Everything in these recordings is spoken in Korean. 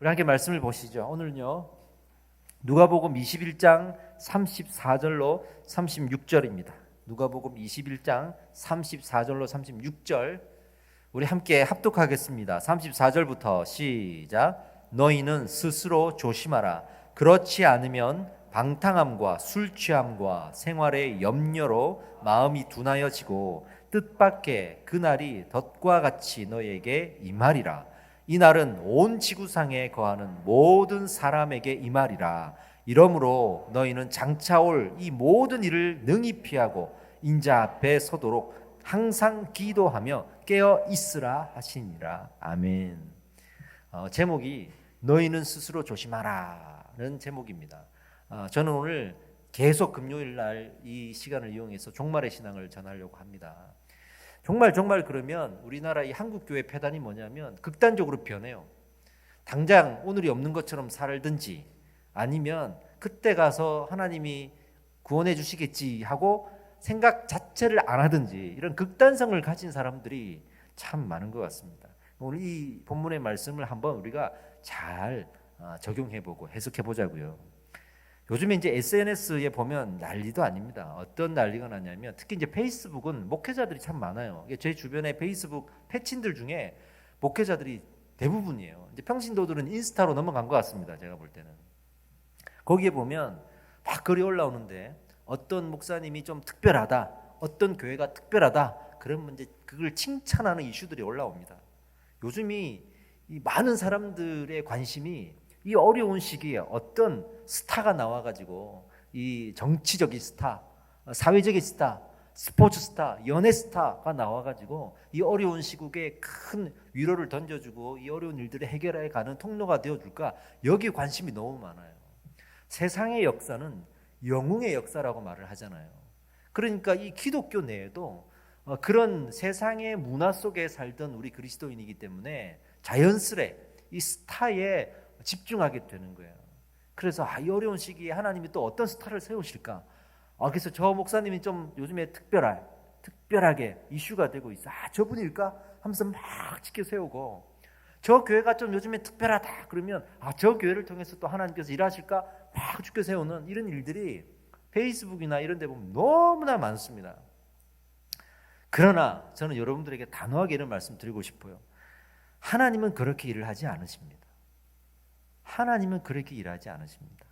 우리 함께 말씀을 보시죠. 오늘은요, 누가복음 21장 34절로 36절입니다. 누가복음 21장 34절로 36절 우리 함께 합독하겠습니다. 34절부터 시작. 너희는 스스로 조심하라. 그렇지 않으면 방탕함과 술 취함과 생활의 염려로 마음이 둔하여지고 뜻밖의 그날이 덫과 같이 너희에게 임하리라. 이 날은 온 지구상에 거하는 모든 사람에게 임하리라. 이러므로 너희는 장차 올 이 모든 일을 능히 피하고 인자 앞에 서도록 항상 기도하며 깨어 있으라 하시니라. 아멘. 제목이 너희는 스스로 조심하라는 제목입니다. 저는 오늘 계속 금요일 날 이 시간을 이용해서 종말의 신앙을 전하려고 합니다. 정말 그러면 우리나라 이 한국교회 패단이 뭐냐면 극단적으로 변해요. 당장 오늘이 없는 것처럼 살든지 아니면 그때 가서 하나님이 구원해 주시겠지 하고 생각 자체를 안 하든지 이런 극단성을 가진 사람들이 참 많은 것 같습니다. 오늘 이 본문의 말씀을 한번 우리가 잘 적용해보고 해석해보자고요. 요즘에 이제 SNS에 보면 난리도 아닙니다. 어떤 난리가 나냐면 특히 이제 페이스북은 목회자들이 참 많아요. 제 주변에 페이스북 패친들 중에 목회자들이 대부분이에요. 이제 평신도들은 인스타로 넘어간 것 같습니다. 제가 볼 때는. 거기에 보면 막 글이 올라오는데 어떤 목사님이 좀 특별하다, 어떤 교회가 특별하다, 그러면 이제 그걸 칭찬하는 이슈들이 올라옵니다. 요즘이 이 많은 사람들의 관심이 이 어려운 시기에 어떤 스타가 나와가지고 이 정치적인 스타, 사회적인 스타, 스포츠 스타, 연예 스타가 나와가지고 이 어려운 시국에 큰 위로를 던져주고 이 어려운 일들을 해결해 가는 통로가 되어줄까, 여기 관심이 너무 많아요. 세상의 역사는 영웅의 역사라고 말을 하잖아요. 그러니까 이 기독교 내에도 그런 세상의 문화 속에 살던 우리 그리스도인이기 때문에 자연스레 이 스타에 집중하게 되는 거예요. 그래서 이 어려운 시기에 하나님이 또 어떤 스타를 세우실까? 그래서 저 목사님이 좀 요즘에 특별하게 이슈가 되고 있어. 저분일까? 하면서 막 지켜 세우고, 저 교회가 좀 요즘에 특별하다 그러면 저 교회를 통해서 또 하나님께서 일하실까? 막 지켜 세우는 이런 일들이 페이스북이나 이런 데 보면 너무나 많습니다. 그러나 저는 여러분들에게 단호하게 이런 말씀 드리고 싶어요. 하나님은 그렇게 일을 하지 않으십니다. 하나님은 그렇게 일하지 않으십니다.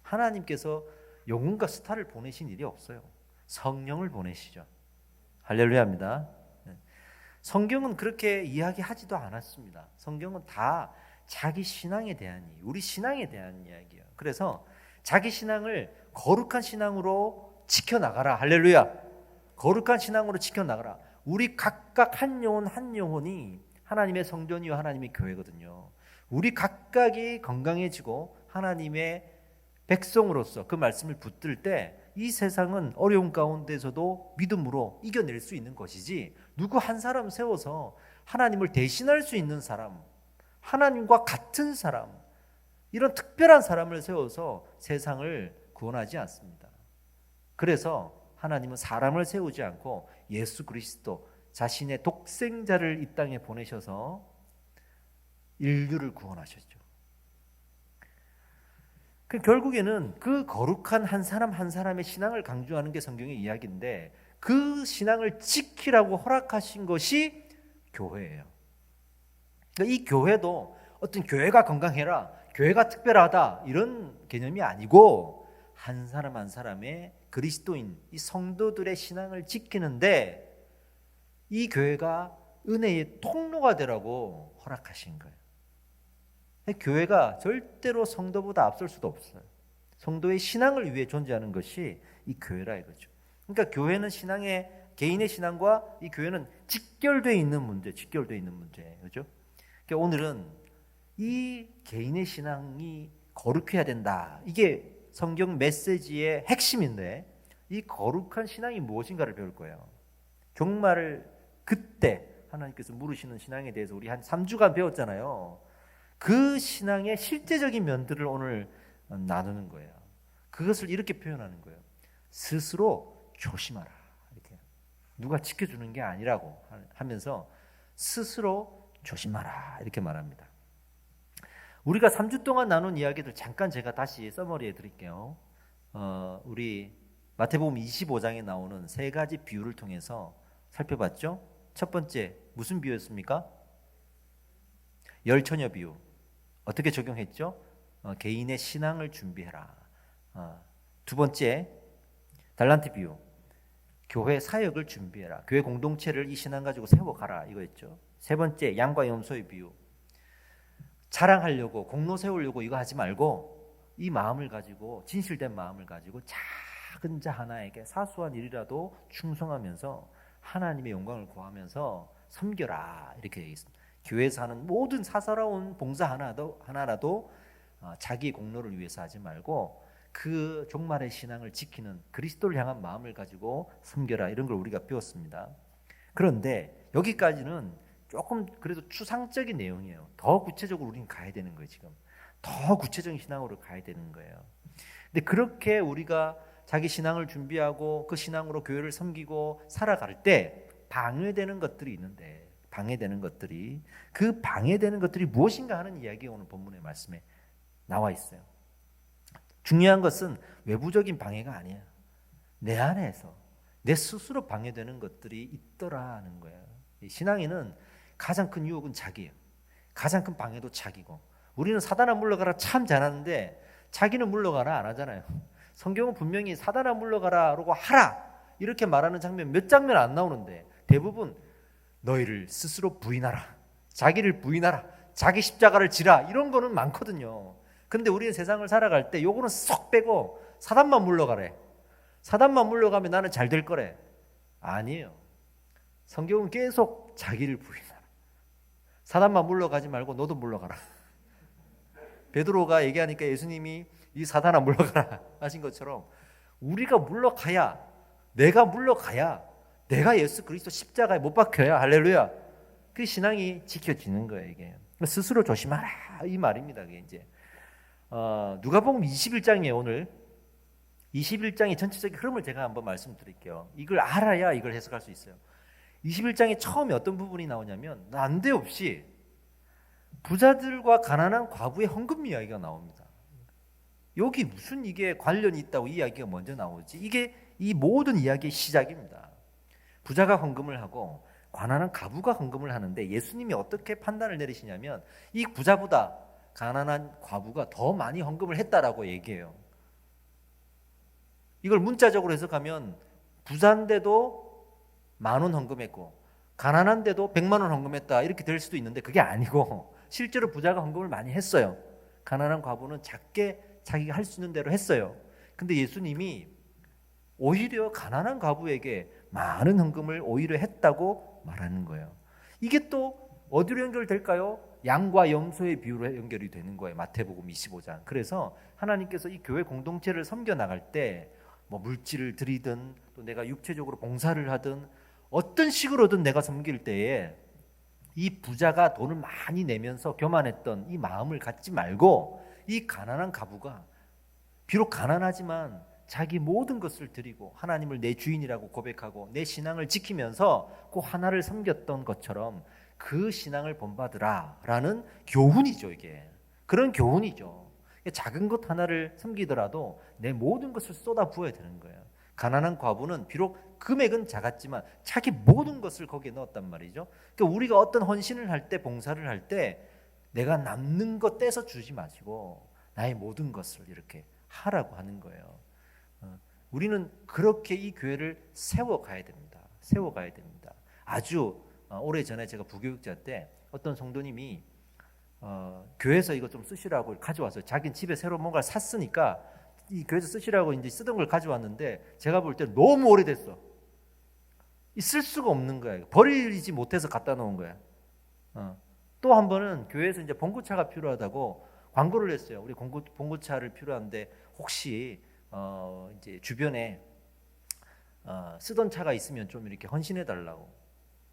하나님께서 영웅과 스타를 보내신 일이 없어요. 성령을 보내시죠. 할렐루야입니다. 성경은 그렇게 이야기하지도 않았습니다. 성경은 다 자기 신앙에 대한 이야기, 우리 신앙에 대한 이야기예요. 그래서 자기 신앙을 거룩한 신앙으로 지켜나가라. 할렐루야. 거룩한 신앙으로 지켜나가라. 우리 각각 한 영혼 한 영혼이 하나님의 성전이요 하나님의 교회거든요. 우리 각각이 건강해지고 하나님의 백성으로서 그 말씀을 붙들 때 이 세상은 어려운 가운데서도 믿음으로 이겨낼 수 있는 것이지, 누구 한 사람 세워서 하나님을 대신할 수 있는 사람, 하나님과 같은 사람, 이런 특별한 사람을 세워서 세상을 구원하지 않습니다. 그래서 하나님은 사람을 세우지 않고 예수 그리스도 자신의 독생자를 이 땅에 보내셔서 인류를 구원하셨죠. 결국에는 그 거룩한 한 사람 한 사람의 신앙을 강조하는 게 성경의 이야기인데, 그 신앙을 지키라고 허락하신 것이 교회예요. 그러니까 이 교회도 어떤 교회가 건강해라, 교회가 특별하다 이런 개념이 아니고, 한 사람 한 사람의 그리스도인 이 성도들의 신앙을 지키는데 이 교회가 은혜의 통로가 되라고 허락하신 거예요. 교회가 절대로 성도보다 앞설 수도 없어요. 성도의 신앙을 위해 존재하는 것이 이 교회라 이거죠. 그러니까 교회는 개인의 신앙과 이 교회는 직결되어 있는 문제, 그렇죠? 그러니까 오늘은 이 개인의 신앙이 거룩해야 된다. 이게 성경 메시지의 핵심인데, 이 거룩한 신앙이 무엇인가를 배울 거예요. 종말을 그때 하나님께서 물으시는 신앙에 대해서 우리 한 3주간 배웠잖아요. 그 신앙의 실제적인 면들을 오늘 나누는 거예요. 그것을 이렇게 표현하는 거예요. 스스로 조심하라. 이렇게. 누가 지켜주는 게 아니라고 하면서 스스로 조심하라 이렇게 말합니다. 우리가 3주 동안 나눈 이야기들 잠깐 제가 다시 써머리해 드릴게요. 우리 마태복음 25장에 나오는 세 가지 비유를 통해서 살펴봤죠. 첫 번째 무슨 비유였습니까? 열처녀 비유. 어떻게 적용했죠? 개인의 신앙을 준비해라. 두 번째 달란트 비유. 교회 사역을 준비해라. 교회 공동체를 이 신앙 가지고 세워가라 이거였죠. 세 번째 양과 염소의 비유. 자랑하려고 공로 세우려고 이거 하지 말고 이 마음을 가지고 진실된 마음을 가지고 작은 자 하나에게 사소한 일이라도 충성하면서 하나님의 영광을 구하면서 섬겨라 이렇게 되어 있습니다. 교회에서 하는 모든 사사로운 봉사 하나라도 자기 공로를 위해서 하지 말고 그 종말의 신앙을 지키는 그리스도를 향한 마음을 가지고 섬겨라 이런 걸 우리가 배웠습니다. 그런데 여기까지는 조금 그래도 추상적인 내용이에요. 더 구체적으로 우리는 가야 되는 거예요. 지금 더 구체적인 신앙으로 가야 되는 거예요. 근데 그렇게 우리가 자기 신앙을 준비하고 그 신앙으로 교회를 섬기고 살아갈 때 방해되는 것들이 있는데 방해되는 것들이 그 방해되는 것들이 무엇인가 하는 이야기가 오늘 본문의 말씀에 나와 있어요. 중요한 것은 외부적인 방해가 아니에요. 내 안에서 내 스스로 방해되는 것들이 있더라는 거예요. 신앙인은 가장 큰 유혹은 자기예요. 가장 큰 방해도 자기고 우리는 사단아 물러가라 참 잘하는데 자기는 물러가라 안 하잖아요. 성경은 분명히 사단아 물러가라라고 하라 이렇게 말하는 장면 몇 장면 안 나오는데 대부분 너희를 스스로 부인하라, 자기를 부인하라, 자기 십자가를 지라 이런 거는 많거든요. 근데 우리는 세상을 살아갈 때 요거는 쏙 빼고 사단만 물러가래. 사단만 물러가면 나는 잘 될 거래. 아니에요. 성경은 계속 자기를 부인하라. 사단만 물러가지 말고 너도 물러가라. 베드로가 얘기하니까 예수님이 이 사단아 물러가라 하신 것처럼 우리가 물러가야 내가 예수 그리스도 십자가에 못 박혀야 할렐루야. 그 신앙이 지켜지는 거예요. 이게 스스로 조심하라 이 말입니다. 이게 이제 누가복음 21장이에요. 오늘 21장의 전체적인 흐름을 제가 한번 말씀드릴게요. 이걸 알아야 이걸 해석할 수 있어요. 21장에 처음에 어떤 부분이 나오냐면 난데없이 부자들과 가난한 과부의 헌금 이야기가 나옵니다. 여기 무슨 이게 관련이 있다고 이 이야기가 먼저 나오지? 이게 이 모든 이야기의 시작입니다. 부자가 헌금을 하고 가난한 과부가 헌금을 하는데 예수님이 어떻게 판단을 내리시냐면 이 부자보다 가난한 과부가 더 많이 헌금을 했다라고 얘기해요. 이걸 문자적으로 해석하면 부자인데도 10,000원 헌금했고 가난한데도 100만 원 헌금했다 이렇게 될 수도 있는데 그게 아니고 실제로 부자가 헌금을 많이 했어요. 가난한 과부는 작게 자기가 할 수 있는 대로 했어요. 근데 예수님이 오히려 가난한 과부에게 많은 헌금을 오히려 했다고 말하는 거예요. 이게 또 어디로 연결될까요? 양과 염소의 비유로 연결이 되는 거예요. 마태복음 25장. 그래서 하나님께서 이 교회 공동체를 섬겨 나갈 때 뭐 물질을 드리든 또 내가 육체적으로 봉사를 하든 어떤 식으로든 내가 섬길 때에 이 부자가 돈을 많이 내면서 교만했던 이 마음을 갖지 말고 이 가난한 과부가 비록 가난하지만 자기 모든 것을 드리고 하나님을 내 주인이라고 고백하고 내 신앙을 지키면서 그 하나를 섬겼던 것처럼 그 신앙을 본받으라 라는 교훈이죠. 이게 그런 교훈이죠. 작은 것 하나를 섬기더라도 내 모든 것을 쏟아 부어야 되는 거예요. 가난한 과부는 비록 금액은 작았지만 자기 모든 것을 거기에 넣었단 말이죠. 그러니까 우리가 어떤 헌신을 할 때 봉사를 할 때 내가 남는 것 떼서 주지 마시고 나의 모든 것을 이렇게 하라고 하는 거예요. 우리는 그렇게 이 교회를 세워가야 됩니다. 세워가야 됩니다. 아주 오래전에 제가 부교육자 때 어떤 성도님이 교회에서 이거 좀 쓰시라고 가져와서 자기는 집에 새로 뭔가를 샀으니까 이 교회에서 쓰시라고 이제 쓰던 걸 가져왔는데 제가 볼 때 너무 오래됐어. 쓸 수가 없는 거야. 버리지 못해서 갖다 놓은 거야. 또 한 번은 교회에서 이제 봉고차가 필요하다고 광고를 했어요. 우리 봉고차를 필요한데 혹시 이제 주변에 쓰던 차가 있으면 좀 이렇게 헌신해 달라고.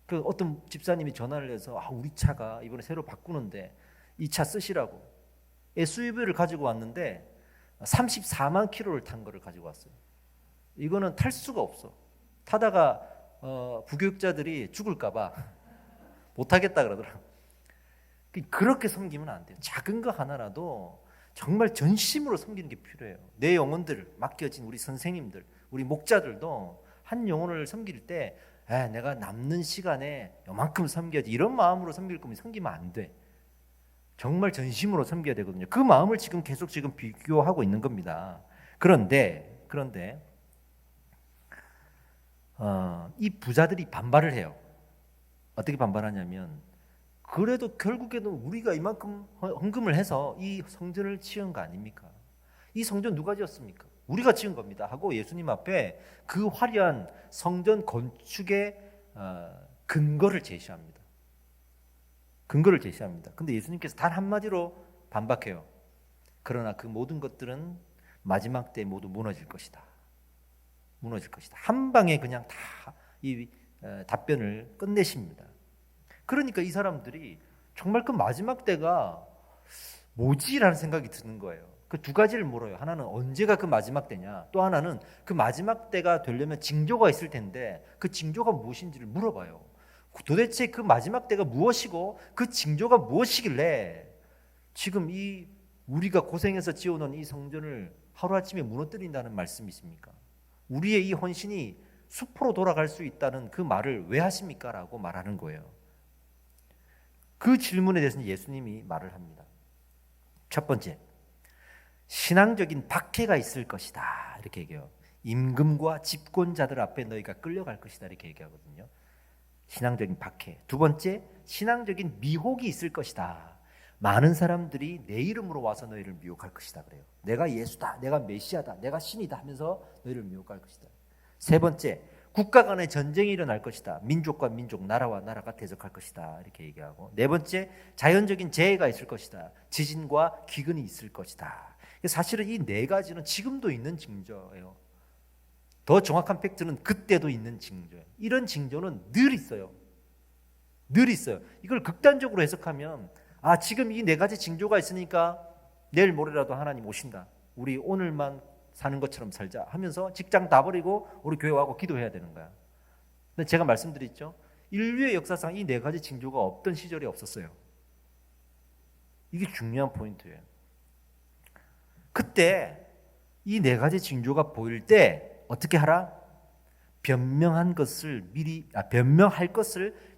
그 어떤 집사님이 전화를 해서 우리 차가 이번에 새로 바꾸는데 이 차 쓰시라고 SUV를 가지고 왔는데 34만 킬로를 탄 거를 가지고 왔어요. 이거는 탈 수가 없어. 타다가 부교육자들이 죽을까 봐 못하겠다 그러더라고요. 그렇게 섬기면 안 돼요. 작은 거 하나라도 정말 전심으로 섬기는 게 필요해요. 내 영혼들 맡겨진 우리 선생님들, 우리 목자들도 한 영혼을 섬길 때 내가 남는 시간에 요만큼 섬겨야지 이런 마음으로 섬길 거면 섬기면 안 돼. 정말 전심으로 섬겨야 되거든요. 그 마음을 지금 계속 비교하고 있는 겁니다. 그런데 이 부자들이 반발을 해요. 어떻게 반발하냐면 그래도 결국에는 우리가 이만큼 헌금을 해서 이 성전을 지은 거 아닙니까? 이 성전 누가 지었습니까? 우리가 지은 겁니다 하고 예수님 앞에 그 화려한 성전 건축의 근거를 제시합니다. 근데 예수님께서 단 한마디로 반박해요. 그러나 그 모든 것들은 마지막 때 모두 무너질 것이다. 한 방에 그냥 다 이 답변을 끝내십니다. 그러니까 이 사람들이 정말 그 마지막 때가 뭐지라는 생각이 드는 거예요. 그 두 가지를 물어요. 하나는 언제가 그 마지막 때냐, 또 하나는 그 마지막 때가 되려면 징조가 있을 텐데 그 징조가 무엇인지를 물어봐요. 도대체 그 마지막 때가 무엇이고 그 징조가 무엇이길래 지금 이 우리가 고생해서 지어놓은 이 성전을 하루아침에 무너뜨린다는 말씀이십니까? 우리의 이 헌신이 수포로 돌아갈 수 있다는 그 말을 왜 하십니까? 라고 말하는 거예요. 그 질문에 대해서는 예수님이 말을 합니다. 첫 번째, 신앙적인 박해가 있을 것이다 이렇게 얘기해요. 임금과 집권자들 앞에 너희가 끌려갈 것이다 이렇게 얘기하거든요. 신앙적인 박해. 두 번째, 신앙적인 미혹이 있을 것이다. 많은 사람들이 내 이름으로 와서 너희를 미혹할 것이다 그래요. 내가 예수다, 내가 메시아다, 내가 신이다 하면서 너희를 미혹할 것이다. 세 번째, 국가 간의 전쟁이 일어날 것이다. 민족과 민족, 나라와 나라가 대적할 것이다 이렇게 얘기하고, 네 번째, 자연적인 재해가 있을 것이다. 지진과 기근이 있을 것이다. 사실은 이 네 가지는 지금도 있는 징조예요. 더 정확한 팩트는 그때도 있는 징조예요. 이런 징조는 늘 있어요. 이걸 극단적으로 해석하면 지금 이 네 가지 징조가 있으니까 내일 모레라도 하나님 오신다. 우리 오늘만 사는 것처럼 살자 하면서 직장 다 버리고 우리 교회 와고 기도해야 되는 거야. 근데 제가 말씀드렸죠. 인류의 역사상 이 네 가지 징조가 없던 시절이 없었어요. 이게 중요한 포인트예요. 그때 이 네 가지 징조가 보일 때 어떻게 하라? 변명할 것을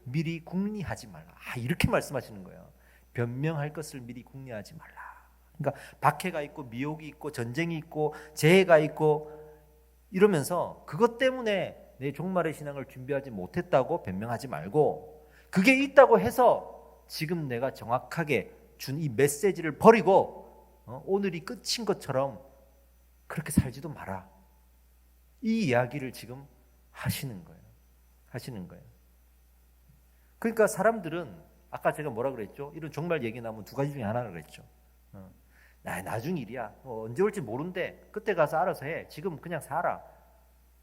미리 궁리하지 말라. 이렇게 말씀하시는 거예요. 변명할 것을 미리 궁리하지 말라. 그러니까 박해가 있고 미혹이 있고 전쟁이 있고 재해가 있고 이러면서 그것 때문에 내 종말의 신앙을 준비하지 못했다고 변명하지 말고, 그게 있다고 해서 지금 내가 정확하게 준 이 메시지를 버리고 오늘이 끝인 것처럼 그렇게 살지도 마라. 이 이야기를 지금 하시는 거예요. 그러니까 사람들은 아까 제가 뭐라 그랬죠? 이런 종말 얘기 나오면 두 가지 중에 하나라 그랬죠. 나중 일이야. 언제 올지 모른대. 그때 가서 알아서 해. 지금 그냥 살아.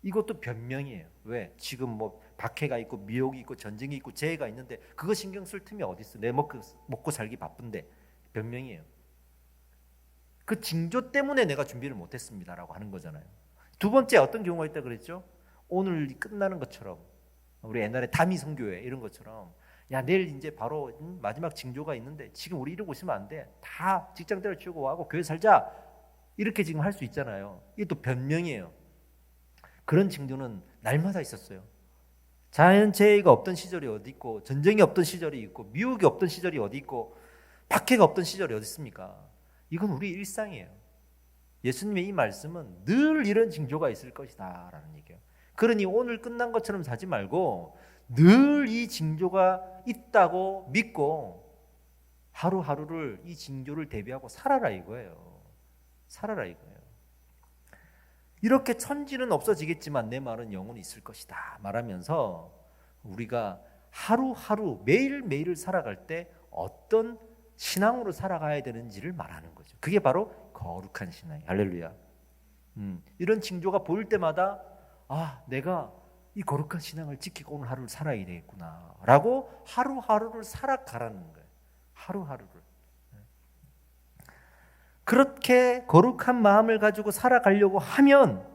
이것도 변명이에요. 왜? 지금 뭐 박해가 있고 미혹이 있고 전쟁이 있고 재해가 있는데 그거 신경 쓸 틈이 어디 있어? 내 먹고 살기 바쁜데. 변명이에요. 그 징조 때문에 내가 준비를 못했습니다라고 하는 거잖아요. 두 번째, 어떤 경우가 있다 그랬죠? 오늘 끝나는 것처럼, 우리 옛날에 다미 선교회 이런 것처럼, 야 내일 이제 바로 마지막 징조가 있는데 지금 우리 이러고 있으면 안 돼. 다 직장 때려치우고 와고 교회 살자. 이렇게 지금 할 수 있잖아요. 이게 또 변명이에요. 그런 징조는 날마다 있었어요. 자연재해가 없던 시절이 어디 있고, 전쟁이 없던 시절이 있고, 미혹이 없던 시절이 어디 있고, 박해가 없던 시절이 어디 있습니까? 이건 우리 일상이에요. 예수님의 이 말씀은 늘 이런 징조가 있을 것이다 라는 얘기예요. 그러니 오늘 끝난 것처럼 사지 말고 늘 이 징조가 있다고 믿고 하루하루를 이 징조를 대비하고 살아라 이거예요. 이렇게 천지는 없어지겠지만 내 말은 영원히 있을 것이다 말하면서 우리가 하루하루 매일매일을 살아갈 때 어떤 신앙으로 살아가야 되는지를 말하는 거죠. 그게 바로 거룩한 신앙이에요. 할렐루야. 이런 징조가 보일 때마다 내가 이 거룩한 신앙을 지키고 오늘 하루를 살아야 되겠구나 라고 하루하루를 살아가라는 거예요. 하루하루를. 그렇게 거룩한 마음을 가지고 살아가려고 하면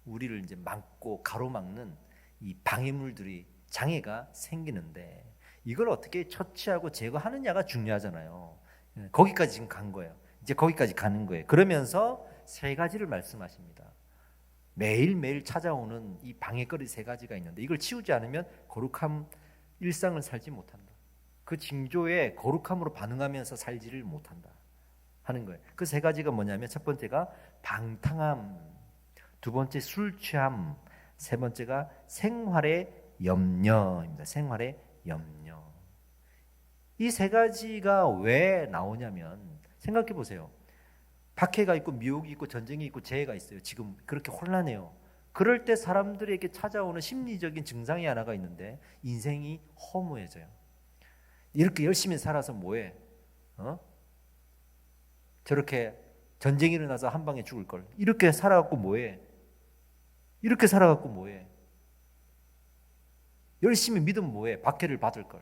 우리를 이제 막고 가로막는 이 방해물들이, 장애가 생기는데, 이걸 어떻게 처치하고 제거하느냐가 중요하잖아요. 거기까지 지금 간 거예요. 이제 거기까지 가는 거예요. 그러면서 세 가지를 말씀하십니다. 매일매일 찾아오는 이 방해거리 세 가지가 있는데 이걸 치우지 않으면 거룩한 일상을 살지 못한다. 그 징조에 거룩함으로 반응하면서 살지를 못한다 하는 거예요. 그 세 가지가 뭐냐면 첫 번째가 방탕함, 두 번째 술 취함, 세 번째가 생활의 염려입니다. 생활의 염려. 이 세 가지가 왜 나오냐면 생각해 보세요. 박해가 있고 미혹이 있고 전쟁이 있고 재해가 있어요. 지금 그렇게 혼란해요. 그럴 때 사람들에게 찾아오는 심리적인 증상이 하나가 있는데 인생이 허무해져요. 이렇게 열심히 살아서 뭐해? 저렇게 전쟁이 일어나서 한 방에 죽을 걸. 이렇게 살아갖고 뭐해? 이렇게 살아갖고 뭐해? 열심히 믿으면 뭐해? 박해를 받을 걸.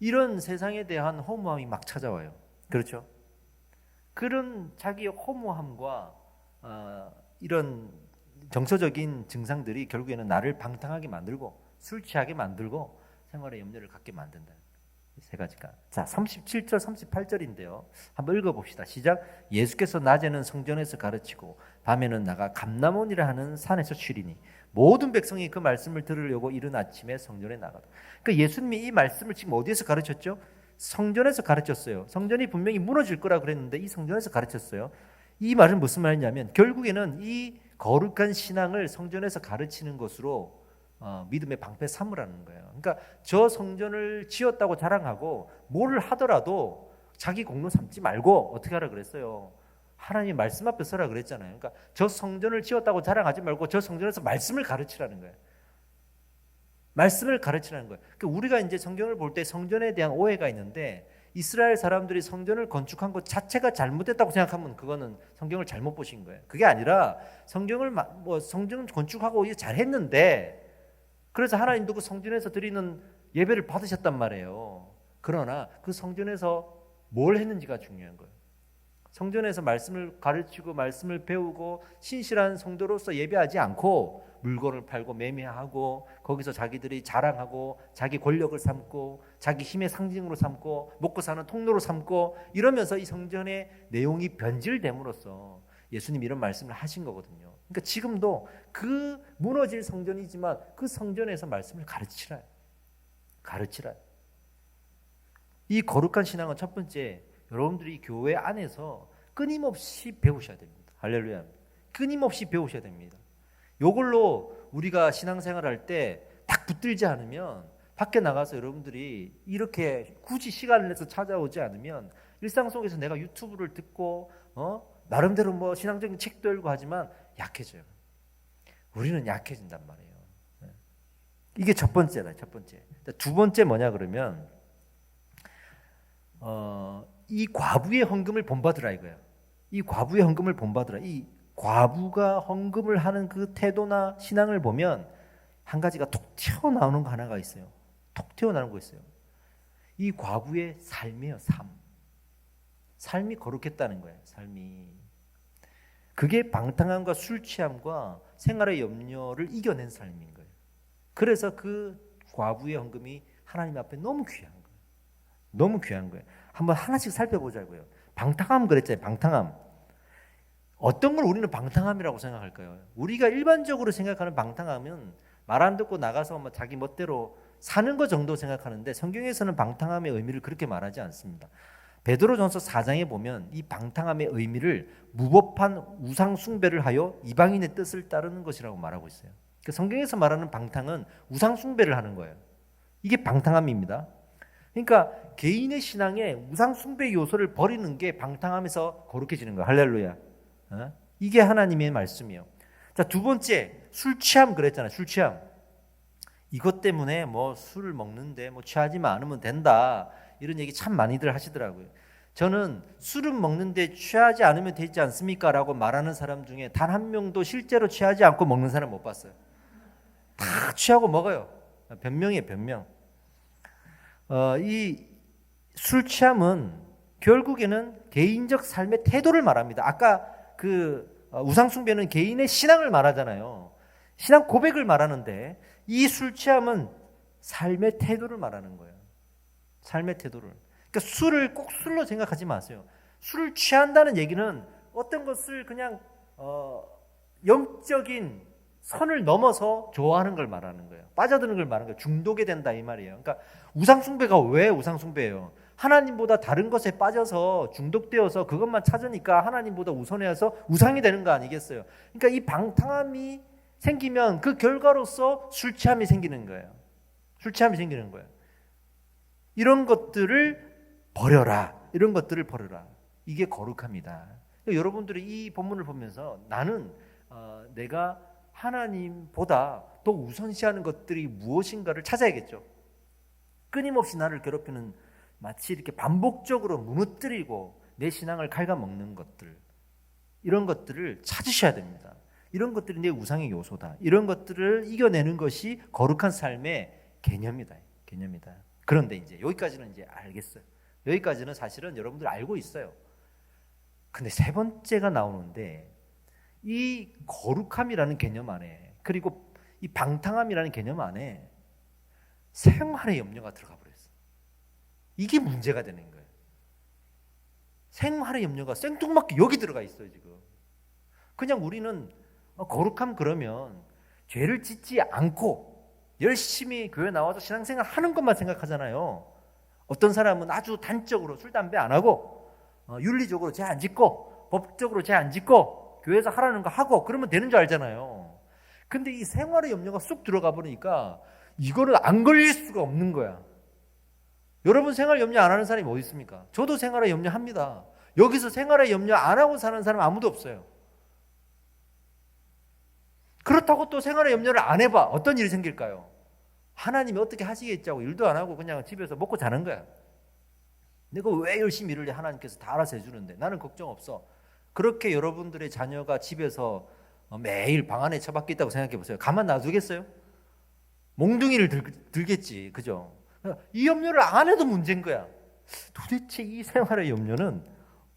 이런 세상에 대한 허무함이 막 찾아와요. 그렇죠? 그런 자기의 허무함과 이런 정서적인 증상들이 결국에는 나를 방탕하게 만들고 술 취하게 만들고 생활의 염려를 갖게 만든다. 세 가지가. 자, 37절, 38절인데요. 한번 읽어봅시다. 시작. 예수께서 낮에는 성전에서 가르치고 밤에는 나가 감람원이라 하는 산에서 쉬리니 모든 백성이 그 말씀을 들으려고 이른 아침에 성전에 나가다. 그러니까 예수님이 이 말씀을 지금 어디에서 가르쳤죠? 성전에서 가르쳤어요. 성전이 분명히 무너질 거라 그랬는데 이 성전에서 가르쳤어요. 이 말은 무슨 말이냐면 결국에는 이 거룩한 신앙을 성전에서 가르치는 것으로 믿음의 방패 삼으라는 거예요. 그러니까 저 성전을 지었다고 자랑하고 뭘 하더라도 자기 공로 삼지 말고 어떻게 하라 그랬어요? 하나님 말씀 앞에 서라 그랬잖아요. 그러니까 저 성전을 지었다고 자랑하지 말고 저 성전에서 말씀을 가르치라는 거예요. 말씀을 가르치라는 거예요. 그러니까 우리가 이제 성경을 볼 때 성전에 대한 오해가 있는데 이스라엘 사람들이 성전을 건축한 것 자체가 잘못됐다고 생각하면 그거는 성경을 잘못 보신 거예요. 그게 아니라 성경을 성전 건축하고 잘했는데 그래서 하나님도 그 성전에서 드리는 예배를 받으셨단 말이에요. 그러나 그 성전에서 뭘 했는지가 중요한 거예요. 성전에서 말씀을 가르치고 말씀을 배우고 신실한 성도로서 예배하지 않고 물건을 팔고 매매하고 거기서 자기들이 자랑하고 자기 권력을 삼고 자기 힘의 상징으로 삼고 먹고 사는 통로로 삼고 이러면서 이 성전의 내용이 변질됨으로써 예수님이 이런 말씀을 하신 거거든요. 그러니까 지금도 그 무너질 성전이지만 그 성전에서 말씀을 가르치라. 이 거룩한 신앙은 첫 번째 여러분들이 교회 안에서 끊임없이 배우셔야 됩니다. 할렐루야. 끊임없이 배우셔야 됩니다. 이걸로 우리가 신앙생활할 때 딱 붙들지 않으면 밖에 나가서 여러분들이 이렇게 굳이 시간을 내서 찾아오지 않으면 일상 속에서 내가 유튜브를 듣고 나름대로 뭐 신앙적인 책도 읽고 하지만 약해져요. 우리는 약해진단 말이에요. 이게 첫 번째다. 첫 번째. 두 번째 뭐냐 그러면 이 과부의 헌금을 본받으라 이거예요. 이 과부의 헌금을 본받으라. 이 과부가 헌금을 하는 그 태도나 신앙을 보면 한 가지가 톡 튀어나오는 거 하나가 있어요. 톡 튀어나오는 거 있어요. 이 과부의 삶이에요. 삶이 거룩했다는 거예요. 삶이. 그게 방탕함과 술 취함과 생활의 염려를 이겨낸 삶인 거예요. 그래서 그 과부의 헌금이 하나님 앞에 너무 귀한 거예요. 너무 귀한 거예요. 한번 하나씩 살펴보자고요. 방탕함 그랬잖아요. 방탕함. 어떤 걸 우리는 방탕함이라고 생각할까요? 우리가 일반적으로 생각하는 방탕함은 말 안 듣고 나가서 자기 멋대로 사는 것 정도 생각하는데 성경에서는 방탕함의 의미를 그렇게 말하지 않습니다. 베드로전서 4장에 보면 이 방탕함의 의미를 무법한 우상 숭배를 하여 이방인의 뜻을 따르는 것이라고 말하고 있어요. 그 성경에서 말하는 방탕은 우상 숭배를 하는 거예요. 이게 방탕함입니다. 그러니까 개인의 신앙에 우상 숭배 요소를 버리는 게 방탕함에서 거룩해지는 거예요. 할렐루야. 이게 하나님의 말씀이에요. 자, 두 번째 술 취함 그랬잖아요. 술 취함. 이것 때문에 뭐 술을 먹는데 뭐 취하지만 않으면 된다. 이런 얘기 참 많이들 하시더라고요. 저는 술은 먹는데 취하지 않으면 되지 않습니까? 라고 말하는 사람 중에 단 한 명도 실제로 취하지 않고 먹는 사람 못 봤어요. 다 취하고 먹어요. 변명이에요, 변명. 이 술 취함은 결국에는 개인적 삶의 태도를 말합니다. 아까 그 우상 숭배는 개인의 신앙을 말하잖아요. 신앙 고백을 말하는데 이 술 취함은 삶의 태도를 말하는 거예요. 삶의 태도를. 그러니까 술을 꼭 술로 생각하지 마세요. 술을 취한다는 얘기는 어떤 것을 그냥 영적인 선을 넘어서 좋아하는 걸 말하는 거예요. 빠져드는 걸 말하는 거예요. 중독이 된다 이 말이에요. 그러니까 우상숭배가 왜 우상숭배예요? 하나님보다 다른 것에 빠져서 중독되어서 그것만 찾으니까 하나님보다 우선해서 우상이 되는 거 아니겠어요? 그러니까 이 방탕함이 생기면 그 결과로서 술 취함이 생기는 거예요. 술 취함이 생기는 거예요. 이런 것들을 버려라. 이런 것들을 버려라. 이게 거룩합니다. 여러분들이 이 본문을 보면서 나는 내가 하나님보다 더 우선시하는 것들이 무엇인가를 찾아야겠죠. 끊임없이 나를 괴롭히는 마치 이렇게 반복적으로 무너뜨리고 내 신앙을 갉아먹는 것들, 이런 것들을 찾으셔야 됩니다. 이런 것들이 내 우상의 요소다. 이런 것들을 이겨내는 것이 거룩한 삶의 개념이다. 그런데 이제 여기까지는 이제 알겠어요. 여기까지는 사실은 여러분들 알고 있어요. 근데 세 번째가 나오는데 이 거룩함이라는 개념 안에, 그리고 이 방탕함이라는 개념 안에 생활의 염려가 들어가 버렸어요. 이게 문제가 되는 거예요. 생활의 염려가 생뚱맞게 여기 들어가 있어요. 지금 그냥 우리는 거룩함 그러면 죄를 짓지 않고 열심히 교회 나와서 신앙생활 하는 것만 생각하잖아요. 어떤 사람은 아주 단적으로 술, 담배 안 하고 윤리적으로 죄 안 짓고 법적으로 죄 안 짓고 교회에서 하라는 거 하고 그러면 되는 줄 알잖아요. 근데 이 생활의 염려가 쑥 들어가 버리니까 이거는 안 걸릴 수가 없는 거야. 여러분 생활 염려 안 하는 사람이 어디 있습니까? 저도 생활의 염려합니다. 여기서 생활의 염려 안 하고 사는 사람 아무도 없어요. 그렇다고 또 생활의 염려를 안 해봐. 어떤 일이 생길까요? 하나님이 어떻게 하시겠지 하고 일도 안 하고 그냥 집에서 먹고 자는 거야. 내가 왜 열심히 일을 해? 하나님께서 다 알아서 해주는데 나는 걱정 없어. 그렇게 여러분들의 자녀가 집에서 매일 방 안에 처박혀 있다고 생각해 보세요. 가만 놔두겠어요? 몽둥이를 들겠지. 그죠? 이 염려를 안 해도 문제인 거야. 도대체 이 생활의 염려는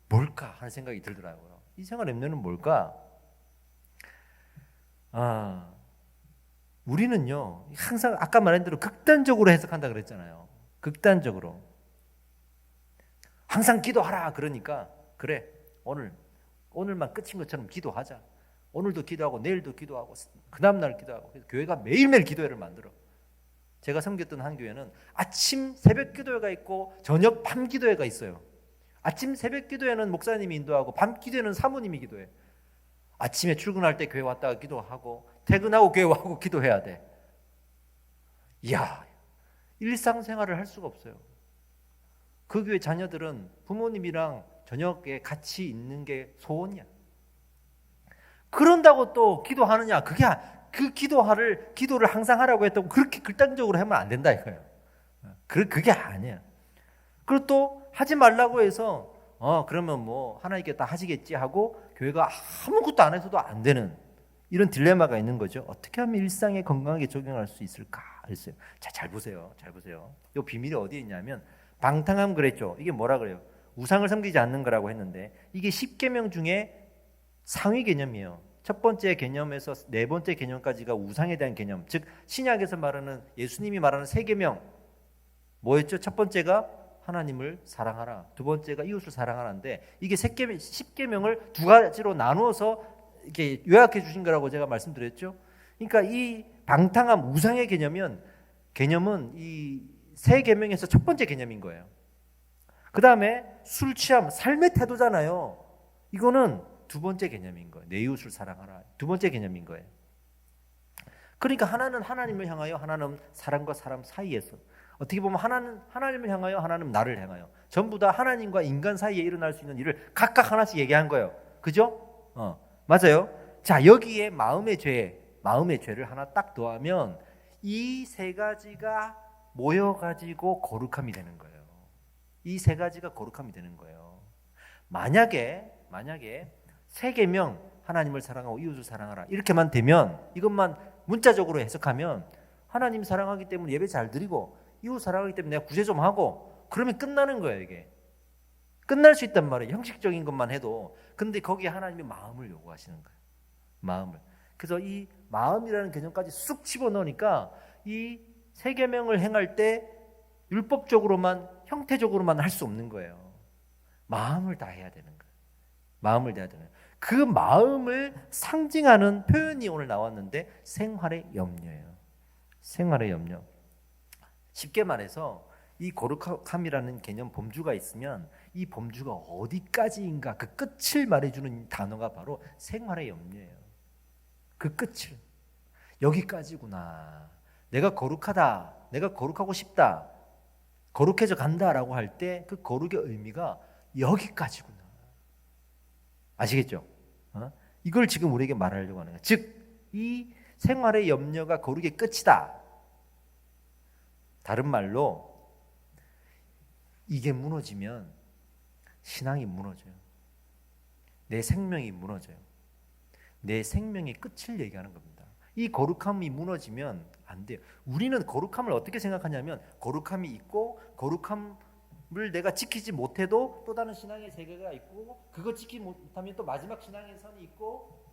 뭘까 하는 생각이 들더라고요. 이 생활의 염려는 뭘까? 우리는요 항상 아까 말한 대로 극단적으로 해석한다 그랬잖아요. 극단적으로 항상 기도하라 그러니까 그래 오늘만 끝인 것처럼 기도하자. 오늘도 기도하고 내일도 기도하고 그 다음날 기도하고. 그래서 교회가 매일매일 기도회를 만들어. 제가 섬겼던 한 교회는 아침 새벽 기도회가 있고 저녁 밤 기도회가 있어요. 아침 새벽 기도회는 목사님이 인도하고 밤 기도회는 사모님이 기도해. 아침에 출근할 때 교회 왔다가 기도하고 퇴근하고 교회 와고 기도해야 돼. 이야, 일상생활을 할 수가 없어요. 그 교회 자녀들은 부모님이랑 저녁에 같이 있는 게 소원이야. 그런다고 또 기도하느냐? 그 기도를 항상 하라고 했다고 그렇게 극단적으로 하면 안 된다 이거예요. 그게 아니야. 그리고 또 하지 말라고 해서 그러면 뭐 하나님께 다 하시겠지 하고 교회가 아무것도 안 해서도 안 되는 이런 딜레마가 있는 거죠. 어떻게 하면 일상에 건강하게 적용할 수 있을까 했어요. 자, 잘 보세요. 이 비밀이 어디에 있냐면 방탕함 그랬죠. 이게 뭐라 그래요? 우상을 섬기지 않는 거라고 했는데 이게 10계명 중에 상위 개념이에요. 첫 번째 개념에서 네 번째 개념까지가 우상에 대한 개념, 즉 신약에서 말하는 예수님이 말하는 세 계명 뭐였죠? 첫 번째가 하나님을 사랑하라, 두 번째가 이웃을 사랑하라인데 이게 10계명을 두 가지로 나누어서 이렇게 요약해 주신 거라고 제가 말씀드렸죠. 그러니까 이 방탕함 우상의 개념은 이 세 계명에서 첫 번째 개념인 거예요. 그 다음에 술 취함 삶의 태도잖아요. 이거는 두 번째 개념인 거예요. 내 이웃을 사랑하라. 두 번째 개념인 거예요. 그러니까 하나는 하나님을 향하여, 하나는 사람과 사람 사이에서. 어떻게 보면 하나는 하나님을 향하여, 하나는 나를 향하여. 전부 다 하나님과 인간 사이에 일어날 수 있는 일을 각각 하나씩 얘기한 거예요. 그죠? 맞아요. 자, 여기에 마음의 죄를 하나 딱 더하면 이 세 가지가 모여가지고 거룩함이 되는 거예요. 이 세 가지가 거룩함이 되는 거예요. 만약에 세 계명 하나님을 사랑하고 이웃을 사랑하라 이렇게만 되면, 이것만 문자적으로 해석하면 하나님 사랑하기 때문에 예배 잘 드리고 이웃 사랑하기 때문에 내가 구제 좀 하고 그러면 끝나는 거예요. 이게 끝날 수 있단 말이에요. 형식적인 것만 해도. 근데 거기에 하나님이 마음을 요구하시는 거예요. 마음을. 그래서 이 마음이라는 개념까지 쑥 집어넣으니까 이 세 계명을 행할 때 율법적으로만 형태적으로만 할 수 없는 거예요. 마음을 다해야 되는 거예요. 마음을 다해야 되는 거예요. 그 마음을 상징하는 표현이 오늘 나왔는데 생활의 염려예요. 생활의 염려. 쉽게 말해서 이 거룩함이라는 개념 범주가 있으면 이 범주가 어디까지인가 그 끝을 말해주는 단어가 바로 생활의 염려예요. 그 끝을. 여기까지구나. 내가 거룩하다. 내가 거룩하고 싶다. 거룩해져 간다라고 할 때 그 거룩의 의미가 여기까지구나. 아시겠죠? 이걸 지금 우리에게 말하려고 하는 거예요. 즉, 이 생활의 염려가 거룩의 끝이다. 다른 말로 이게 무너지면 신앙이 무너져요. 내 생명이 무너져요. 내 생명의 끝을 얘기하는 겁니다. 이 거룩함이 무너지면 안 돼요. 우리는 거룩함을 어떻게 생각하냐면 거룩함이 있고 거룩함을 내가 지키지 못해도 또 다른 신앙의 세계가 있고 그거 지키지 못하면 또 마지막 신앙의 선이 있고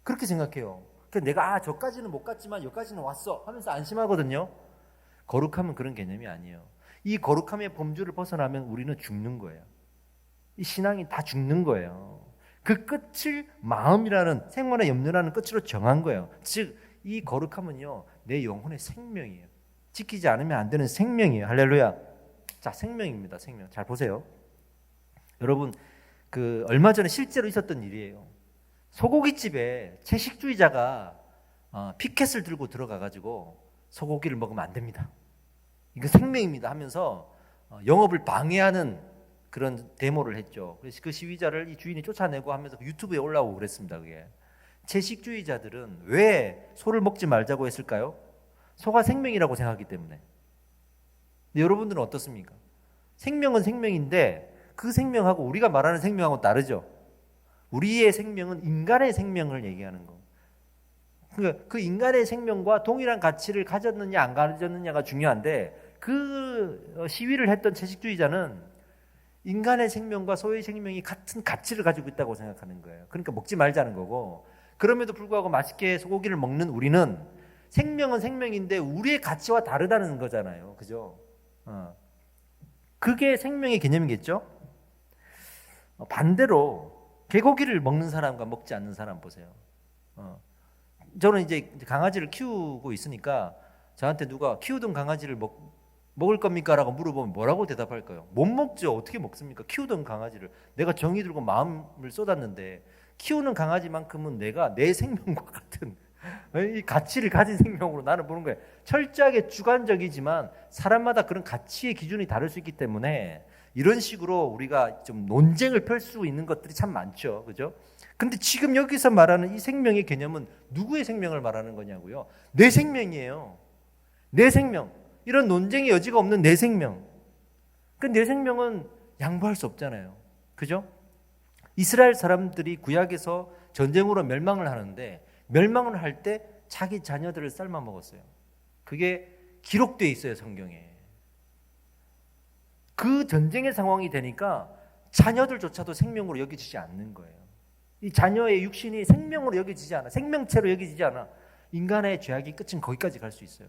그렇게 생각해요. 그러니까 내가 저까지는 못 갔지만 여기까지는 왔어 하면서 안심하거든요. 거룩함은 그런 개념이 아니에요. 이 거룩함의 범주를 벗어나면 우리는 죽는 거예요. 이 신앙이 다 죽는 거예요. 그 끝을 마음이라는 생활의 염려라는 끝으로 정한 거예요. 즉, 이 거룩함은요, 내 영혼의 생명이에요. 지키지 않으면 안 되는 생명이에요. 할렐루야. 자, 생명입니다. 생명. 잘 보세요. 여러분, 얼마 전에 실제로 있었던 일이에요. 소고기집에 채식주의자가 피켓을 들고 들어가가지고 소고기를 먹으면 안 됩니다. 이거 생명입니다 하면서 영업을 방해하는 그런 데모를 했죠. 그래서 그 시위자를 이 주인이 쫓아내고 하면서 유튜브에 올라오고 그랬습니다. 그게. 채식주의자들은 왜 소를 먹지 말자고 했을까요? 소가 생명이라고 생각하기 때문에. 근데 여러분들은 어떻습니까? 생명은 생명인데 그 생명하고 우리가 말하는 생명하고 다르죠. 우리의 생명은 인간의 생명을 얘기하는 거. 그러니까 그 인간의 생명과 동일한 가치를 가졌느냐 안 가졌느냐가 중요한데 그 시위를 했던 채식주의자는 인간의 생명과 소의 생명이 같은 가치를 가지고 있다고 생각하는 거예요. 그러니까 먹지 말자는 거고 그럼에도 불구하고 맛있게 소고기를 먹는 우리는 생명은 생명인데 우리의 가치와 다르다는 거잖아요. 그죠? 그게 생명의 개념이겠죠? 반대로 개고기를 먹는 사람과 먹지 않는 사람 보세요. 저는 이제 강아지를 키우고 있으니까 저한테 누가 키우던 강아지를 먹을 겁니까? 라고 물어보면 뭐라고 대답할까요? 못 먹죠. 어떻게 먹습니까? 키우던 강아지를 내가 정이 들고 마음을 쏟았는데 키우는 강아지만큼은 내가 내 생명과 같은 이 가치를 가진 생명으로 나는 보는 거예요. 철저하게 주관적이지만 사람마다 그런 가치의 기준이 다를 수 있기 때문에 이런 식으로 우리가 좀 논쟁을 펼 수 있는 것들이 참 많죠. 그죠? 근데 지금 여기서 말하는 이 생명의 개념은 누구의 생명을 말하는 거냐고요? 내 생명이에요. 내 생명. 이런 논쟁의 여지가 없는 내 생명. 그 내 생명은 양보할 수 없잖아요. 그죠? 이스라엘 사람들이 구약에서 전쟁으로 멸망을 하는데 멸망을 할 때 자기 자녀들을 삶아 먹었어요. 그게 기록되어 있어요, 성경에. 그 전쟁의 상황이 되니까 자녀들조차도 생명으로 여겨지지 않는 거예요. 이 자녀의 육신이 생명으로 여겨지지 않아. 생명체로 여겨지지 않아. 인간의 죄악의 끝은 거기까지 갈 수 있어요.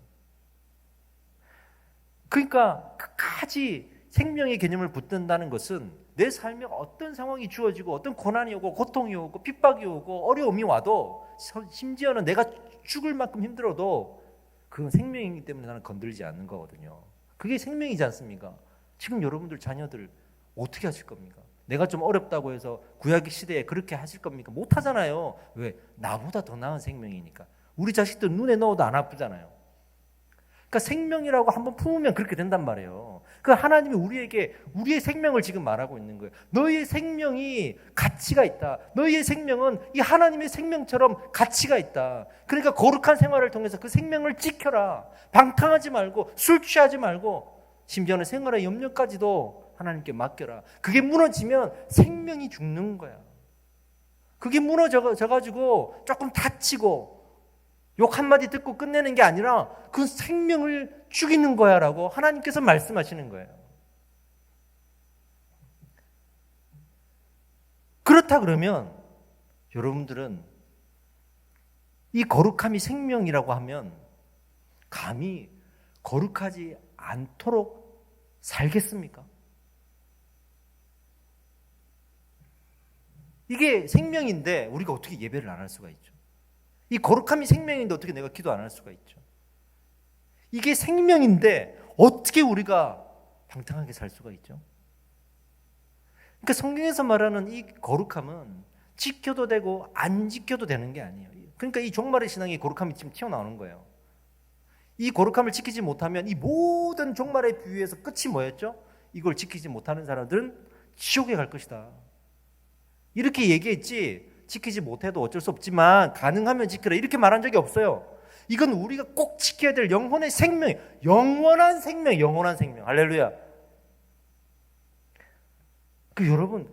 그러니까 끝까지 생명의 개념을 붙든다는 것은 내 삶에 어떤 상황이 주어지고 어떤 고난이 오고 고통이 오고 핍박이 오고 어려움이 와도 심지어는 내가 죽을 만큼 힘들어도 그건 생명이기 때문에 나는 건들지 않는 거거든요. 그게 생명이지 않습니까? 지금 여러분들 자녀들 어떻게 하실 겁니까? 내가 좀 어렵다고 해서 구약 시대에 그렇게 하실 겁니까? 못 하잖아요. 왜? 나보다 더 나은 생명이니까. 우리 자식들 눈에 넣어도 안 아프잖아요. 그러니까 생명이라고 한번 품으면 그렇게 된단 말이에요. 그 하나님이 우리에게 우리의 생명을 지금 말하고 있는 거예요. 너희의 생명이 가치가 있다. 너희의 생명은 이 하나님의 생명처럼 가치가 있다. 그러니까 거룩한 생활을 통해서 그 생명을 지켜라. 방탕하지 말고 술 취하지 말고 심지어는 생활의 염려까지도 하나님께 맡겨라. 그게 무너지면 생명이 죽는 거야. 그게 무너져가지고 조금 다치고 욕 한마디 듣고 끝내는 게 아니라 그 생명을 죽이는 거야 라고 하나님께서 말씀하시는 거예요. 그렇다 그러면 여러분들은 이 거룩함이 생명이라고 하면 감히 거룩하지 않도록 살겠습니까? 이게 생명인데 우리가 어떻게 예배를 안 할 수가 있죠? 이 거룩함이 생명인데 어떻게 내가 기도 안 할 수가 있죠? 이게 생명인데 어떻게 우리가 방탕하게 살 수가 있죠? 그러니까 성경에서 말하는 이 거룩함은 지켜도 되고 안 지켜도 되는 게 아니에요. 그러니까 이 종말의 신앙의 거룩함이 지금 튀어나오는 거예요. 이 거룩함을 지키지 못하면 이 모든 종말의 비유에서 끝이 뭐였죠? 이걸 지키지 못하는 사람들은 지옥에 갈 것이다. 이렇게 얘기했지, 지키지 못해도 어쩔 수 없지만 가능하면 지키라 이렇게 말한 적이 없어요. 이건 우리가 꼭 지켜야 될 영혼의 생명, 영원한 생명, 영원한 생명. 할렐루야. 여러분,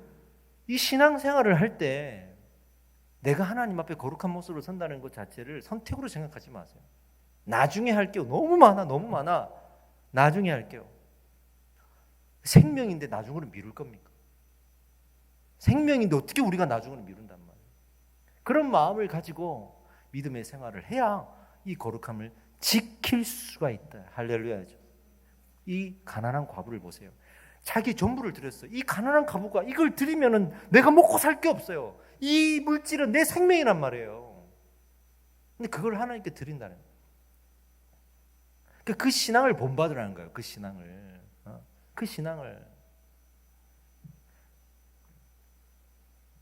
이 신앙생활을 할 때 내가 하나님 앞에 거룩한 모습으로 선다는 것 자체를 선택으로 생각하지 마세요. 나중에 할게요. 너무 많아. 나중에 할게요. 생명인데 나중으로 미룰 겁니까? 생명인데 어떻게 우리가 나중으로 미룬단 말이에요. 그런 마음을 가지고 믿음의 생활을 해야 이 거룩함을 지킬 수가 있다. 할렐루야죠. 이 가난한 과부를 보세요. 자기 전부를 드렸어요. 이 가난한 과부가 이걸 드리면은 내가 먹고 살 게 없어요. 이 물질은 내 생명이란 말이에요. 근데 그걸 하나님께 드린다는 거예요. 그 신앙을 본받으라는 거예요. 그 신앙을.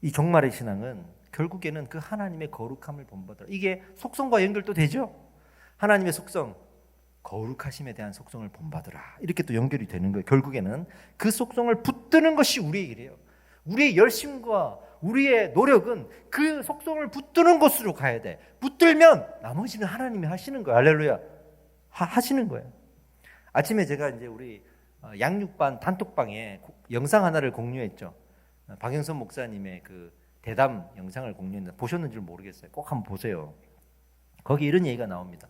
이 종말의 신앙은 결국에는 그 하나님의 거룩함을 본받으라. 이게 속성과 연결도 되죠. 하나님의 속성, 거룩하심에 대한 속성을 본받으라. 이렇게 또 연결이 되는 거예요. 결국에는 그 속성을 붙드는 것이 우리의 일이에요. 우리의 열심과 우리의 노력은 그 속성을 붙드는 것으로 가야 돼. 붙들면 나머지는 하나님이 하시는 거예요. 할렐루야. 하시는 거예요. 아침에 제가 이제 우리 양육반 단톡방에 영상 하나를 공유했죠. 박영선 목사님의 그 대담 영상을 공유했는데 보셨는지 모르겠어요. 꼭 한번 보세요. 거기 이런 얘기가 나옵니다.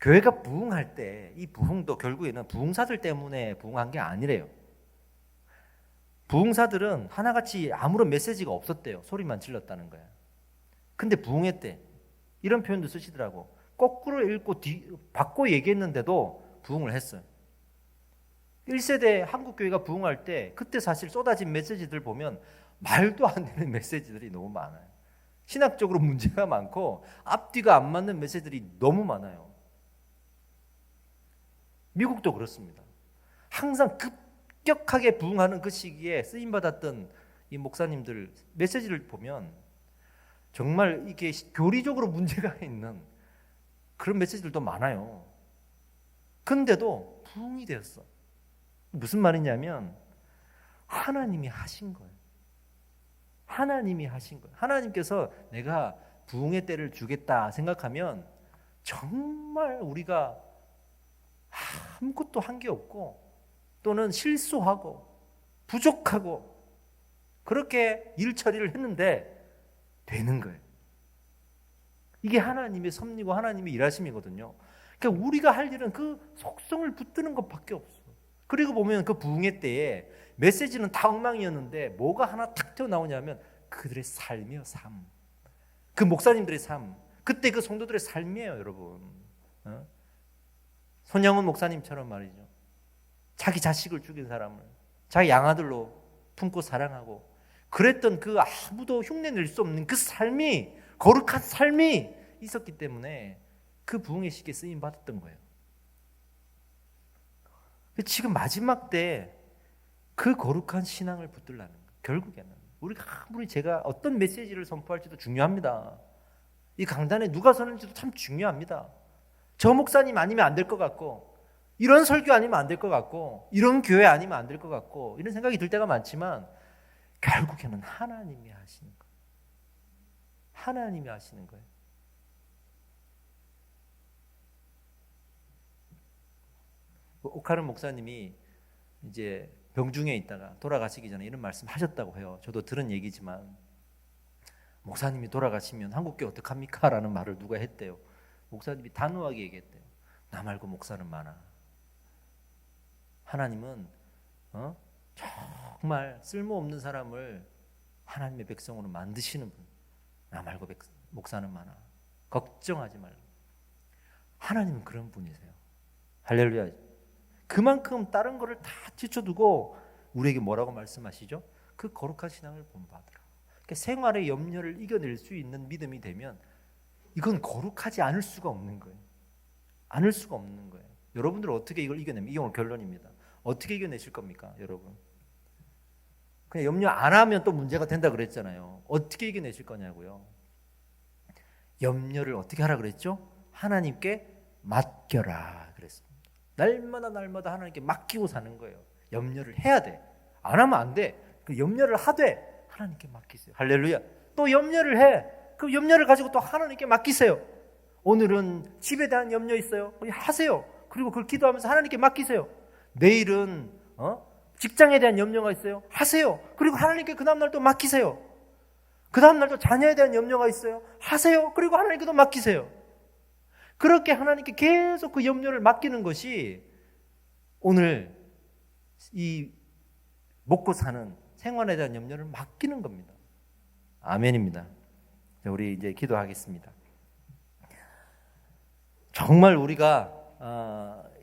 교회가 부흥할 때 이 부흥도 결국에는 부흥사들 때문에 부흥한 게 아니래요. 부흥사들은 하나같이 아무런 메시지가 없었대요. 소리만 질렀다는 거야. 근데 부흥했대. 이런 표현도 쓰시더라고. 거꾸로 읽고 바꿔 얘기했는데도 부흥을 했어요. 1세대 한국교회가 부흥할 때 그때 사실 쏟아진 메시지들 보면 말도 안 되는 메시지들이 너무 많아요. 신학적으로 문제가 많고 앞뒤가 안 맞는 메시지들이 너무 많아요. 미국도 그렇습니다. 항상 급격하게 부흥하는 그 시기에 쓰임받았던 이 목사님들 메시지를 보면 정말 이게 교리적으로 문제가 있는 그런 메시지들도 많아요. 근데도 부흥이 되었어. 무슨 말이냐면 하나님이 하신 거예요. 하나님이 하신 거예요. 하나님께서 내가 부흥의 때를 주겠다 생각하면 정말 우리가 아무것도 한 게 없고 또는 실수하고 부족하고 그렇게 일 처리를 했는데 되는 거예요. 이게 하나님의 섭리고 하나님의 일하심이거든요. 그러니까 우리가 할 일은 그 속성을 붙드는 것밖에 없어. 그리고 보면 그 부흥회 때에 메시지는 다 엉망이었는데 뭐가 하나 탁 튀어나오냐면 그들의 삶이에요. 삶. 그 목사님들의 삶. 그때 그 성도들의 삶이에요. 여러분. 손양훈 목사님처럼 말이죠. 자기 자식을 죽인 사람을 자기 양아들로 품고 사랑하고 그랬던 그 아무도 흉내낼 수 없는 그 삶이 거룩한 삶이 있었기 때문에 그 부흥의 시기에 쓰임 받았던 거예요. 지금 마지막 때 그 거룩한 신앙을 붙들라는 거예요. 결국에는 우리가 아무리 제가 어떤 메시지를 선포할지도 중요합니다. 이 강단에 누가 서는지도 참 중요합니다. 저 목사님 아니면 안 될 것 같고 이런 설교 아니면 안 될 것 같고 이런 교회 아니면 안 될 것 같고 이런 생각이 들 때가 많지만 결국에는 하나님이 하시는 거예요. 하나님이 하시는 거예요. 오카른 목사님이 이제 병중에 있다가 돌아가시기 전에 이런 말씀 하셨다고 해요. 저도 들은 얘기지만 목사님이 돌아가시면 한국교회 어떡합니까? 라는 말을 누가 했대요. 목사님이 단호하게 얘기했대요. 나 말고 목사는 많아. 하나님은 정말 쓸모없는 사람을 하나님의 백성으로 만드시는 분. 나 말고 목사는 많아. 걱정하지 말고. 하나님은 그런 분이세요. 할렐루야. 그만큼 다른 거를 다 제쳐두고 우리에게 뭐라고 말씀하시죠? 그 거룩한 신앙을 본받으라. 그러니까 생활의 염려를 이겨낼 수 있는 믿음이 되면 이건 거룩하지 않을 수가 없는 거예요. 않을 수가 없는 거예요. 여러분들은 어떻게 이걸 이겨냅니까? 이게 오늘 결론입니다. 어떻게 이겨내실 겁니까, 여러분? 그냥 염려 안 하면 또 문제가 된다 그랬잖아요. 어떻게 이겨내실 거냐고요. 염려를 어떻게 하라 그랬죠? 하나님께 맡겨라 그랬습니다. 날마다 하나님께 맡기고 사는 거예요. 염려를 해야 돼. 안 하면 안 돼. 그 염려를 하되 하나님께 맡기세요. 할렐루야. 또 염려를 해. 그 염려를 가지고 또 하나님께 맡기세요. 오늘은 집에 대한 염려 있어요. 하세요. 그리고 그걸 기도하면서 하나님께 맡기세요. 내일은 직장에 대한 염려가 있어요. 하세요. 그리고 하나님께 그 다음날 또 맡기세요. 그 다음날 또 자녀에 대한 염려가 있어요. 하세요. 그리고 하나님께 또 맡기세요. 그렇게 하나님께 계속 그 염려를 맡기는 것이 오늘 이 먹고 사는 생활에 대한 염려를 맡기는 겁니다. 아멘입니다. 우리 이제 기도하겠습니다. 정말 우리가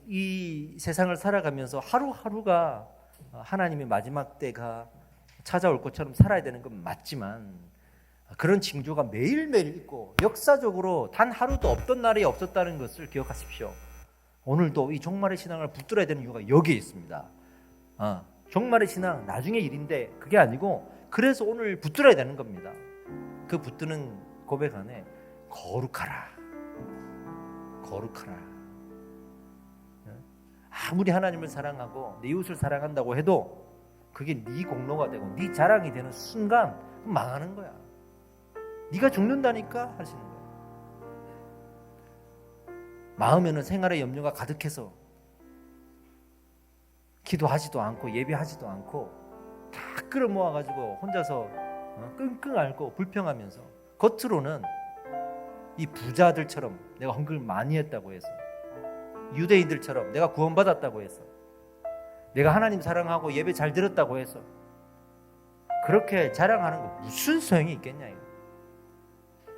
이 세상을 살아가면서 하루하루가 하나님의 마지막 때가 찾아올 것처럼 살아야 되는 건 맞지만 그런 징조가 매일매일 있고 역사적으로 단 하루도 없던 날이 없었다는 것을 기억하십시오. 오늘도 이 종말의 신앙을 붙들어야 되는 이유가 여기에 있습니다. 종말의 신앙 나중의 일인데 그게 아니고 그래서 오늘 붙들어야 되는 겁니다. 그 붙드는 고백 안에 거룩하라. 거룩하라. 아무리 하나님을 사랑하고 내 이웃을 사랑한다고 해도 그게 네 공로가 되고 네 자랑이 되는 순간 망하는 거야. 네가 죽는다니까 하시는 거야. 마음에는 생활의 염려가 가득해서 기도하지도 않고 예배하지도 않고 다 끌어모아가지고 혼자서 끙끙 앓고 불평하면서 겉으로는 이 부자들처럼 내가 헌금을 많이 했다고 해서 유대인들처럼 내가 구원받았다고 해서 내가 하나님 사랑하고 예배 잘 드렸다고 해서 그렇게 자랑하는 거 무슨 소용이 있겠냐.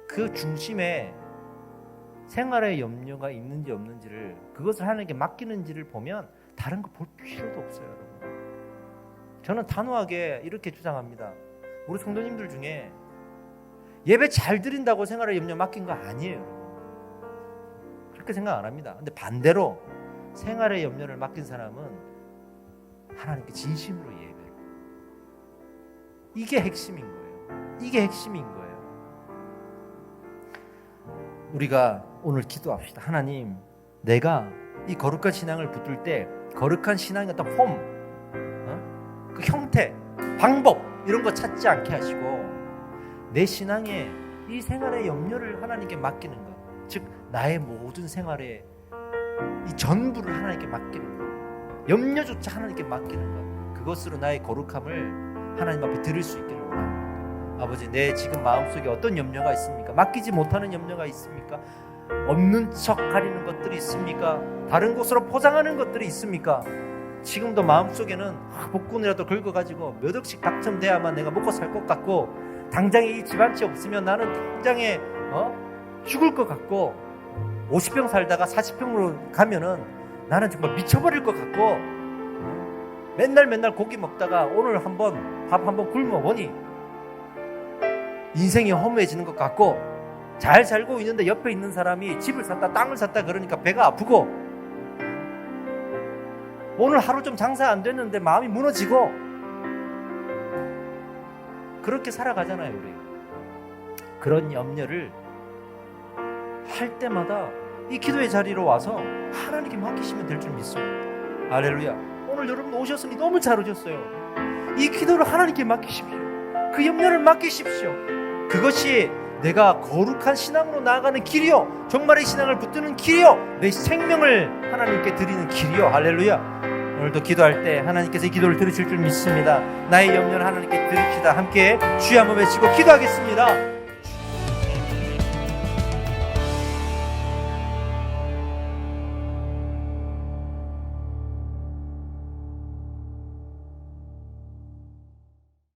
그 중심에 생활의 염려가 있는지 없는지를 그것을 하나님께 맡기는지를 보면 다른 거 볼 필요도 없어요. 여러분. 저는 단호하게 이렇게 주장합니다. 우리 성도님들 중에 예배 잘 드린다고 생활의 염려 맡긴 거 아니에요. 그렇게 생각 안 합니다. 근데 반대로 생활의 염려를 맡긴 사람은 하나님께 진심으로 예배를. 이게 핵심인 거예요. 이게 핵심인 거예요. 우리가 오늘 기도합시다. 하나님, 내가 이 거룩한 신앙을 붙들 때 거룩한 신앙의 어떤 폼, 그 형태, 방법 이런 거 찾지 않게 하시고 내 신앙에 이 생활의 염려를 하나님께 맡기는 것, 즉 나의 모든 생활에 이 전부를 하나님께 맡기는 것, 염려조차 하나님께 맡기는 것, 그것으로 나의 거룩함을 하나님 앞에 드릴 수 있기를 원합니다. 아버지, 내 지금 마음속에 어떤 염려가 있습니까? 맡기지 못하는 염려가 있습니까? 없는 척 가리는 것들이 있습니까? 다른 곳으로 포장하는 것들이 있습니까? 지금도 마음속에는 복권이라도 긁어가지고 몇 억씩 당첨돼야만 내가 먹고 살 것 같고, 당장에 이 집 한 채 없으면 나는 당장에 죽을 것 같고, 50평 살다가 40평으로 가면은 나는 정말 미쳐버릴 것 같고, 맨날 고기 먹다가 오늘 한번 밥 한번 굶어 보니 인생이 허무해지는 것 같고, 잘 살고 있는데 옆에 있는 사람이 집을 샀다 땅을 샀다 그러니까 배가 아프고, 오늘 하루 좀 장사 안 됐는데 마음이 무너지고, 그렇게 살아가잖아요. 우리 그런 염려를 할 때마다 이 기도의 자리로 와서 하나님께 맡기시면 될 줄 믿습니다. 할렐루야. 오늘 여러분 오셨으니 너무 잘 오셨어요. 이 기도를 하나님께 맡기십시오. 그 염려를 맡기십시오. 그것이 내가 거룩한 신앙으로 나아가는 길이요, 정말의 신앙을 붙드는 길이요, 내 생명을 하나님께 드리는 길이요. 할렐루야. 오늘도 기도할 때 하나님께서 이 기도를 들으실 줄 믿습니다. 나의 염려를 하나님께 드립시다. 함께 주여 한번 외치고 기도하겠습니다.